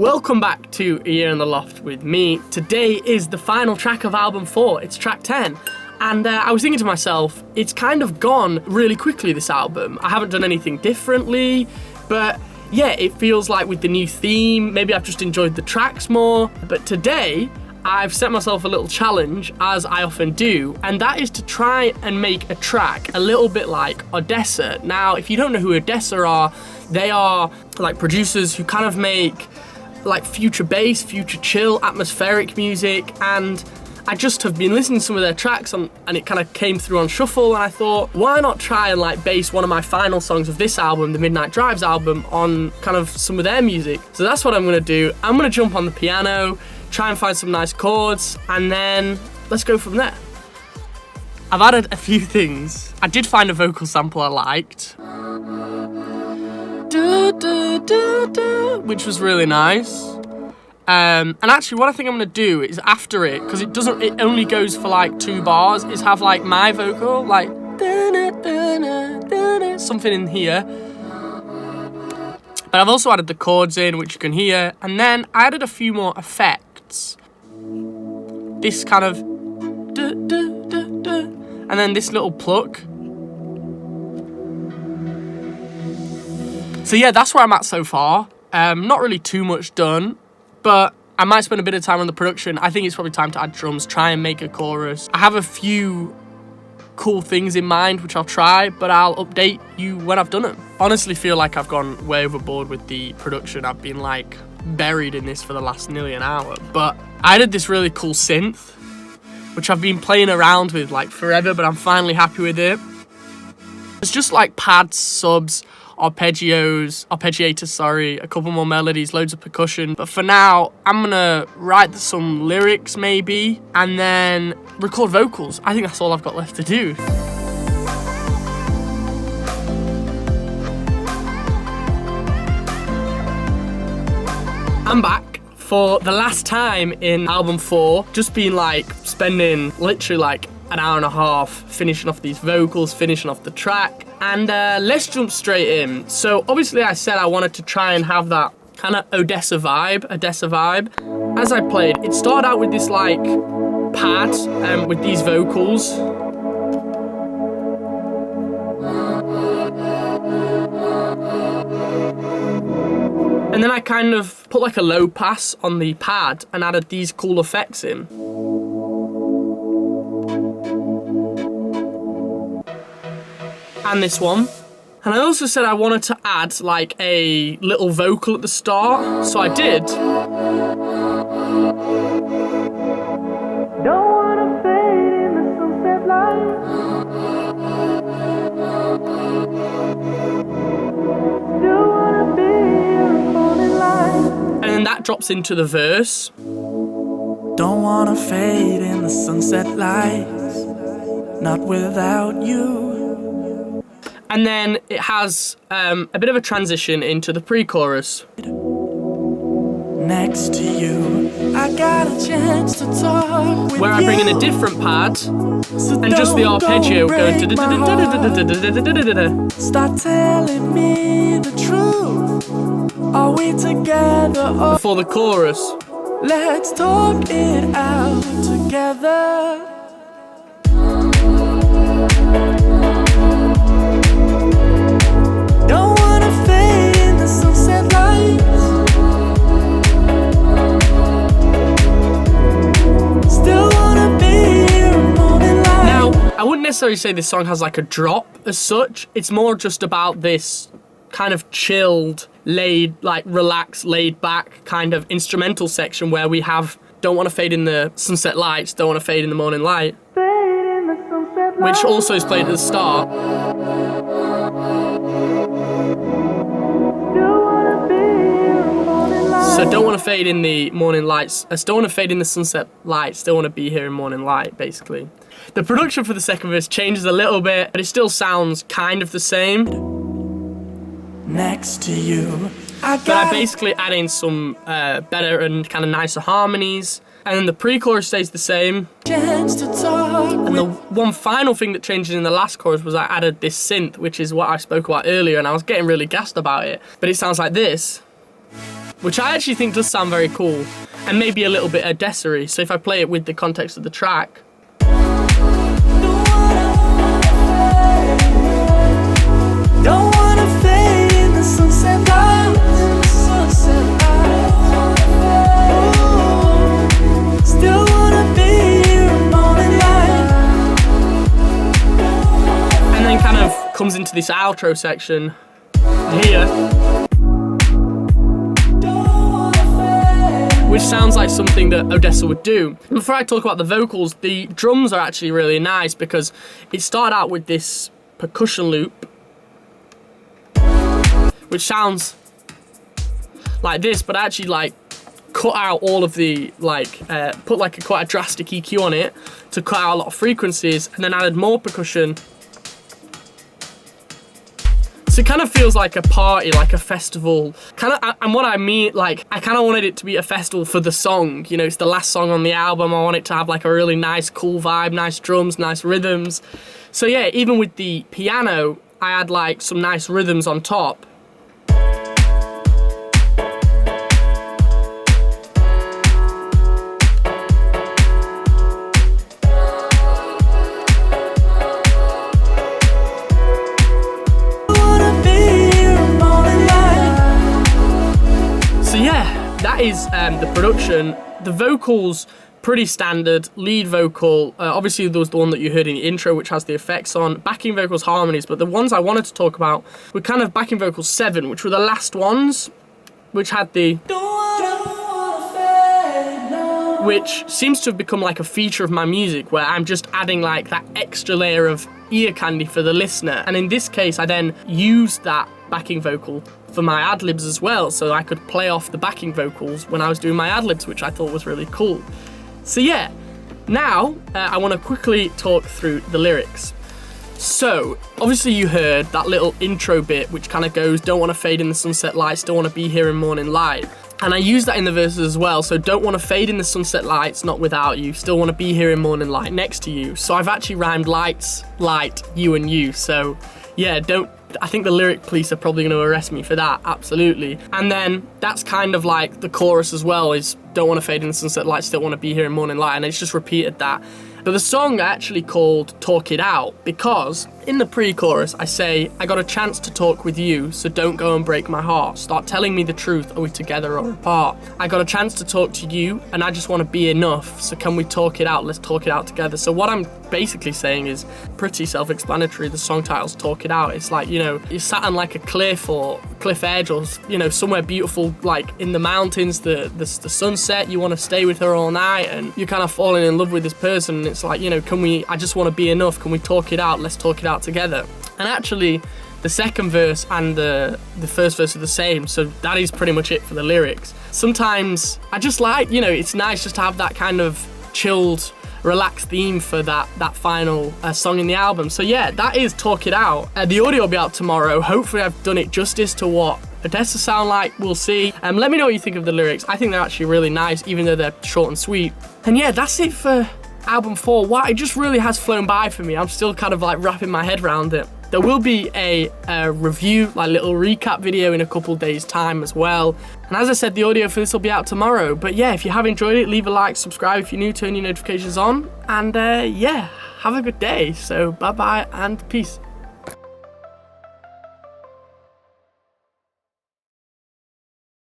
Welcome back to A Year in the Loft with me. Today is the final track of album 4, it's track 10. And I was thinking to myself, it's kind of gone really quickly, this album. I haven't done anything differently, but yeah, it feels like with the new theme, maybe I've just enjoyed the tracks more. But today, I've set myself a little challenge, as I often do, and that is to try and make a track a little bit like ODESZA. Now, if you don't know who ODESZA are, they are like producers who kind of make like future bass, future chill, atmospheric music, and I just have been listening to some of their tracks and it kind of came through on shuffle, and I thought, why not try and like base one of my final songs of this album, the Midnight Drives album, on kind of some of their music. So that's what I'm gonna do. I'm gonna jump on the piano, try and find some nice chords, and then let's go from there. I've added a few things. I did find a vocal sample I liked, which was really nice. And actually what I think I'm gonna do is after it, because it only goes for like 2 bars, is have like my vocal, like something in here. But I've also added the chords in, which you can hear, and then I added a few more effects. This kind of and then this little pluck. So yeah, that's where I'm at so far. Not really too much done, but I might spend a bit of time on the production. I think it's probably time to add drums, try and make a chorus. I have a few cool things in mind, which I'll try, but I'll update you when I've done them. Honestly feel like I've gone way overboard with the production. I've been like buried in this for the last nearly an hour, but I added this really cool synth, which I've been playing around with like forever, but I'm finally happy with it. It's just like pads, subs, arpeggiators, a couple more melodies, loads of percussion. But for now, I'm gonna write some lyrics maybe, and then record vocals. I think that's all I've got left to do. I'm back for the last time in album 4, just been like spending literally like an hour and a half finishing off these vocals, finishing off the track, and let's jump straight in. So obviously I said I wanted to try and have that kind of ODESZA vibe. As I played, it started out with this like pad with these vocals. And then I kind of put like a low pass on the pad and added these cool effects in. And this one. And I also said I wanted to add like a little vocal at the start, so I did. Don't wanna fade in the sunset light. Don't wanna be here falling light. And then that drops into the verse. Don't wanna fade in the sunset lights, not without you. And then it has a bit of a transition into the pre-chorus. Next to you, I got a chance to talk with where I bring in a different pad, so and just the arpeggio going to start telling me the truth. Are we together before the chorus? Let's talk it out together. Don't wanna fade in the sunset lights. Still wanna be here in morning light. Now, I wouldn't necessarily say this song has like a drop as such. It's more just about this kind of chilled, relaxed, laid back kind of instrumental section where we have Don't Wanna Fade in the Sunset Lights, Don't Wanna Fade in the Morning Light, which also is played at the start. So don't want to fade in the morning lights. I still want to fade in the sunset lights. Still want to be here in morning light, basically. The production for the second verse changes a little bit, but it still sounds kind of the same. Next to you, but I basically add in some better and kind of nicer harmonies. And then the pre-chorus stays the same. And the one final thing that changes in the last chorus was I added this synth, which is what I spoke about earlier, and I was getting really gassed about it. But it sounds like this. which I actually think does sound very cool, and maybe a little bit ODESZA-y. So if I play it with the context of the track. Don't wanna fade in the sunset light. Still wanna be here in morning light. And then kind of comes into this outro section here, which sounds like something that ODESZA would do. Before I talk about the vocals, the drums are actually really nice because it started out with this percussion loop, which sounds like this, but actually like cut out all of the put like quite a drastic EQ on it to cut out a lot of frequencies, and then added more percussion. So it kind of feels like a party, like a festival, kind of. And what I mean, like, I kind of wanted it to be a festival for the song. You know, it's the last song on the album. I want it to have like a really nice, cool vibe, nice drums, nice rhythms. So yeah, even with the piano, I had like some nice rhythms on top. That is the production. The vocals, pretty standard. Lead vocal, obviously there was the one that you heard in the intro, which has the effects on. Backing vocals, harmonies, but the ones I wanted to talk about were kind of backing vocals 7, which were the last ones, which had the... which seems to have become like a feature of my music, where I'm just adding like that extra layer of ear candy for the listener. And in this case, I then used that backing vocal for my ad-libs as well, so I could play off the backing vocals when I was doing my ad-libs, which I thought was really cool. So yeah, now I want to quickly talk through the lyrics. So obviously you heard that little intro bit which kind of goes, don't want to fade in the sunset lights, don't want to be here in morning light. And I use that in the verses as well, so don't want to fade in the sunset lights, not without you, still want to be here in morning light next to you. So I've actually rhymed lights, light, you and you, so yeah, I think the lyric police are probably going to arrest me for that, absolutely. And then that's kind of like the chorus as well, is don't want to fade in the sunset light, still want to be here in morning light, and it's just repeated that. But the song I actually called Talk It Out because in the pre-chorus I say, I got a chance to talk with you, so don't go and break my heart. Start telling me the truth, are we together or apart? I got a chance to talk to you and I just want to be enough, so can we talk it out? Let's talk it out together. So what I'm basically saying is pretty self-explanatory. The song title's Talk It Out. It's like, you know, you're sat on like a cliff or cliff edge or, you know, somewhere beautiful like in the mountains, the sunset, you want to stay with her all night and you're kind of falling in love with this person, and it's like, you know, I just want to be enough, can we talk it out? Let's talk it out together. And actually the second verse and the first verse are the same, so that is pretty much it for the lyrics. Sometimes I just like, you know, it's nice just to have that kind of chilled, relaxed theme for that final song in the album. So yeah, that is Talk It Out. The audio will be out tomorrow. Hopefully I've done it justice to what ODESZA sound like, we'll see. Let me know what you think of the lyrics. I think they're actually really nice, even though they're short and sweet. And yeah, that's it for album 4. Wow, it just really has flown by for me. I'm still kind of like wrapping my head around it. There will be a review, like little recap video in a couple days time as well. And as I said, the audio for this will be out tomorrow. But yeah, if you have enjoyed it, leave a like, subscribe if you're new, turn your notifications on. And yeah, have a good day. So bye-bye and peace.